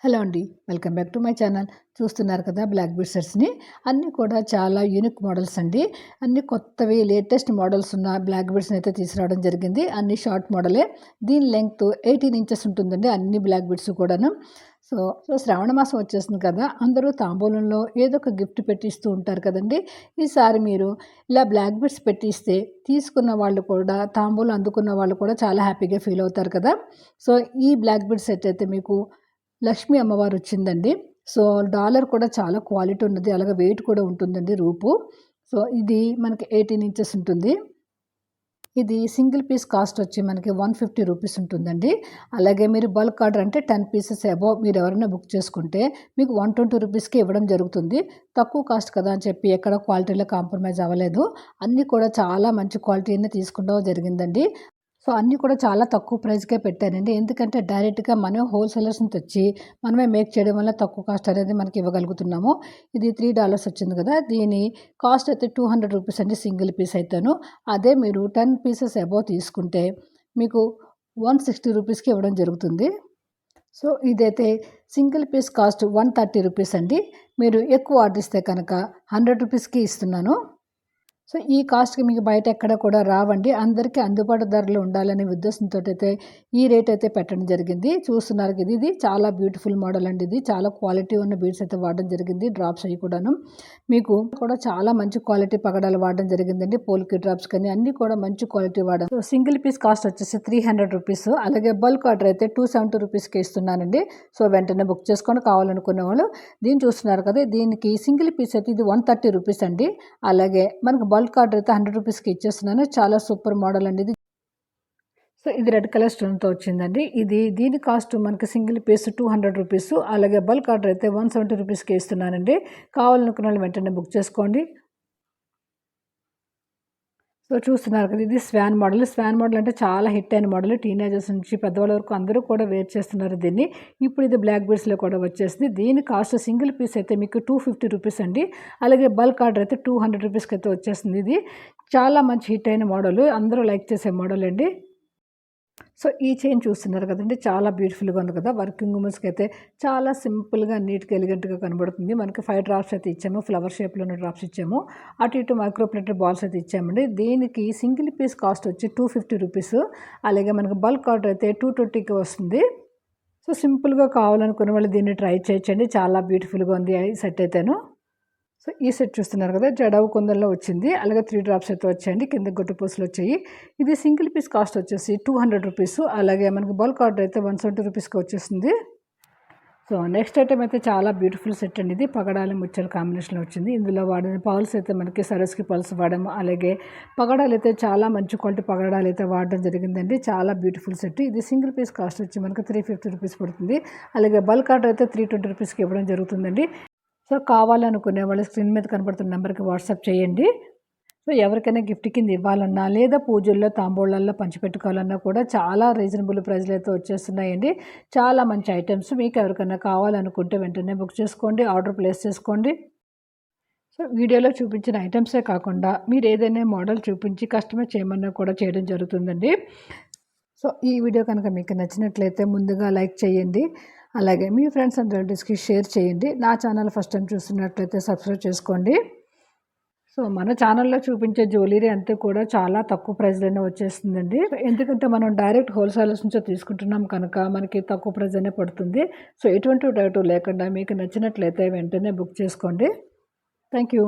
Hello అండి. Welcome back to my channel. చూస్తున్నారు కదా బ్లాక్ బీడ్ సెట్స్‌ని. అన్నీ కూడా చాలా యూనిక్ మోడల్స్ అండి. అన్నీ కొత్తవి లేటెస్ట్ మోడల్స్ ఉన్న బ్లాక్ బీడ్స్‌ని అయితే తీసుకురావడం జరిగింది. అన్నీ షార్ట్ మోడలే. దీని లెంగ్త్ 18 ఇంచెస్ ఉంటుందండి అన్ని బ్లాక్ బీడ్స్ కూడాను. సో శ్రావణ మాసం వచ్చేస్తుంది కదా! అందరూ తాంబూలంలో ఏదో ఒక గిఫ్ట్ పెట్టిస్తూ ఉంటారు కదండీ! ఈసారి మీరు ఇలా బ్లాక్ బీడ్స్ పెట్టిస్తే తీసుకున్న వాళ్ళు కూడా తాంబూలం అందుకున్న వాళ్ళు కూడా చాలా హ్యాపీగా ఫీల్ అవుతారు కదా! సో ఈ బ్లాక్ బీడ్ సెట్ అయితే మీకు లక్ష్మీ అమ్మవారు వచ్చిందండి. సో డాలర్ కూడా చాలా క్వాలిటీ ఉన్నది. అలాగే వెయిట్ కూడా ఉంటుందండి రూపు. సో ఇది మనకి 18 ఇంచెస్ ఉంటుంది. ఇది సింగిల్ పీస్ కాస్ట్ వచ్చి మనకి 150 రూపీస్ ఉంటుందండి. అలాగే మీరు బల్క్ ఆర్డర్ అంటే 10 పీసెస్ అబోవ్ మీరు ఎవరైనా బుక్ చేసుకుంటే మీకు 120 రూపీస్‌కి ఇవ్వడం జరుగుతుంది. తక్కువ కాస్ట్ కదా అని చెప్పి ఎక్కడ క్వాలిటీలో కాంప్రమైజ్ అవ్వలేదు. అన్నీ కూడా చాలా మంచి క్వాలిటీనే తీసుకుంటం జరిగిందండి. సో అన్నీ కూడా చాలా తక్కువ ప్రైస్‌కే పెట్టానండి. ఎందుకంటే డైరెక్ట్‌గా మనం హోల్‌సేలర్స్‌ని తెచ్చి మనమే మేక్ చేయడం వల్ల తక్కువ కాస్ట్ అనేది మనకి ఇవ్వగలుగుతున్నాము. ఇది $3 వచ్చింది కదా! దీని కాస్ట్ అయితే 200 రూపీస్ అండి సింగిల్ పీస్ అయితేను. అదే మీరు 10 పీసెస్ అబోవ్ తీసుకుంటే మీకు 160 రూపీస్‌కి ఇవ్వడం జరుగుతుంది. సో ఇదైతే సింగిల్ పీస్ కాస్ట్ 130 రూపీస్ అండి. మీరు ఎక్కువ ఆర్డర్ ఇస్తే కనుక 100 రూపీస్‌కి ఇస్తున్నాను. సో ఈ కాస్ట్‌కి మీకు బయట ఎక్కడ కూడా రావండి. అందరికీ అందుబాటు ధరలో ఉండాలనే ఉద్దేశంతోటైతే ఈ రేట్ అయితే పెట్టడం జరిగింది. చూస్తున్నారు కదా! ఇది చాలా బ్యూటిఫుల్ మోడల్ అండి ఇది. చాలా క్వాలిటీ ఉన్న బీడ్స్ అయితే వాడడం జరిగింది. డ్రాప్స్ అవి కూడాను. మీకు కూడా చాలా మంచి క్వాలిటీ పగడాలు వాడడం జరిగిందండి. పోల్కి డ్రాప్స్ కానీ అన్నీ కూడా మంచి క్వాలిటీ వాడాం. సో సింగిల్ పీస్ కాస్ట్ వచ్చేసి 300 రూపీస్. అలాగే బల్క్ ఆర్డర్ అయితే 270 రూపీస్‌కి ఇస్తున్నానండి. సో వెంటనే బుక్ చేసుకొని కావాలనుకునే వాళ్ళు దీన్ని చూస్తున్నారు కదా! దీనికి సింగిల్ పీస్ అయితే ఇది 130 రూపీస్ అండి. అలాగే మనకు బల్క్ ఆర్డర్ అయితే 100 రూపీస్‌కి ఇచ్చేస్తున్నాను. చాలా సూపర్ మోడల్ అండి ఇది. సో ఇది రెడ్ కలర్ స్టోన్‌తో వచ్చిందండి. దీని కాస్ట్ మనకి సింగిల్ పీస్ 200 రూపీస్. అలాగే బల్క్ ఆర్డర్ అయితే 170 రూపీస్‌కి ఇస్తున్నానండి. కావాలనుకున్న వాళ్ళు వెంటనే బుక్ చేసుకోండి. సో చూస్తున్నారు కదా! ఇది స్వాన్ మోడల్. స్వాన్ మోడల్ అంటే చాలా హిట్ అయిన మోడల్. టీనేజర్స్ నుంచి పెద్దవాళ్ళ వరకు అందరూ కూడా వేర్ చేస్తున్నారు దీన్ని. ఇప్పుడు ఇది బ్లాక్ బీడ్స్‌లో కూడా వచ్చేసింది. దీని కాస్ట్ సింగిల్ పీస్ అయితే మీకు 250 రూపీస్ అండి. అలాగే బల్క్ ఆర్డర్ అయితే 200 రూపీస్‌కి అయితే వచ్చేస్తుంది ఇది. చాలా మంచి హిట్ అయిన మోడల్. అందరూ లైక్ చేసే మోడల్ అండి. సో ఈ చైన్ చూస్తున్నారు కదండీ! చాలా బ్యూటిఫుల్‌గా ఉంది కదా! వర్కింగ్ ఉమెన్స్‌కి అయితే చాలా సింపుల్‌గా, నీట్‌గా, ఎలిగెంట్‌గా కనబడుతుంది. మనకి 5 డ్రాప్స్ అయితే ఇచ్చాము. ఫ్లవర్ షేప్‌లో ఉన్న డ్రాప్స్ ఇచ్చాము. అటు ఇటు మైక్రో ప్లేటెడ్ బాల్స్ అయితే ఇచ్చామండి. దీనికి సింగిల్ పీస్ కాస్ట్ వచ్చి 250 రూపీస్. అలాగే మనకు బల్క్ ఆర్డర్ అయితే 220కి వస్తుంది. సో సింపుల్‌గా కావాలనుకునే వాళ్ళు దీన్ని ట్రై చేయొచ్చండి. చాలా బ్యూటిఫుల్‌గా ఉంది ఈ సెట్ అయితేను. సో ఈ సెట్ చూస్తున్నారు కదా! జడవు కుందన్‌లో వచ్చింది. అలాగే 3 డ్రాప్స్ అయితే వచ్చాయండి. కింద గొట్టు పూసలు వచ్చాయి. ఇది సింగిల్ పీస్ కాస్ట్ వచ్చేసి 200 రూపీస్. అలాగే మనకు బల్క్ ఆర్డర్ అయితే 170 రూపీస్‌కి వచ్చేస్తుంది. సో నెక్స్ట్ ఐటెమ్ అయితే చాలా బ్యూటిఫుల్ సెట్ అండి ఇది. పగడాలు, ముత్యాల కాంబినేషన్‌లో వచ్చింది. ఇందులో వాడిన పర్ల్స్ అయితే మనకి సరోస్కి పర్ల్స్ వాడాము. అలాగే పగడాలు అయితే చాలా మంచి క్వాలిటీ పగడాలు అయితే వాడడం జరిగిందండి. చాలా బ్యూటిఫుల్ సెట్. ఇది సింగిల్ పీస్ కాస్ట్ వచ్చి మనకి 350 రూపీస్ పడుతుంది. అలాగే బల్క్ ఆర్డర్ అయితే 320 రూపీస్‌కి ఇవ్వడం జరుగుతుందండి. సో కావాలనుకునే వాళ్ళు స్క్రీన్ మీద కనపడుతున్న నెంబర్‌కి వాట్సాప్ చేయండి. సో ఎవరికైనా గిఫ్ట్ కింద ఇవ్వాలన్నా లేదా పూజల్లో, తాంబూలాల్లో పంచిపెట్టుకోవాలన్నా కూడా చాలా రీజనబుల్ ప్రైస్‌లో అయితే వచ్చేస్తున్నాయండి. చాలా మంచి ఐటెమ్స్. మీకు ఎవరికైనా కావాలనుకుంటే వెంటనే బుక్ చేసుకోండి. ఆర్డర్ ప్లేస్ చేసుకోండి. సో వీడియోలో చూపించిన ఐటెమ్సే కాకుండా మీరు ఏదైనా మోడల్ చూపించి కస్టమైజ్ చేయమన్నా కూడా చేయడం జరుగుతుందండి. సో ఈ వీడియో కనుక మీకు నచ్చినట్లయితే ముందుగా లైక్ చేయండి. అలాగే మీ ఫ్రెండ్స్ అండ్ రిలేటివ్స్‌కి షేర్ చేయండి. నా ఛానల్ ఫస్ట్ టైం చూస్తున్నట్లయితే సబ్స్క్రైబ్ చేసుకోండి. సో మన ఛానల్‌లో చూపించే జ్యువెలరీ అంతా కూడా చాలా తక్కువ ప్రైస్‌లోనే వచ్చేస్తుందండి. ఎందుకంటే మనం డైరెక్ట్ హోల్‌సేలర్స్ నుంచే తీసుకుంటున్నాం కనుక మనకి తక్కువ ప్రైస్ అనే పడుతుంది. సో ఎటువంటి డౌట్ లేకుండా మీకు నచ్చినట్లయితే వెంటనే బుక్ చేసుకోండి. Thank you.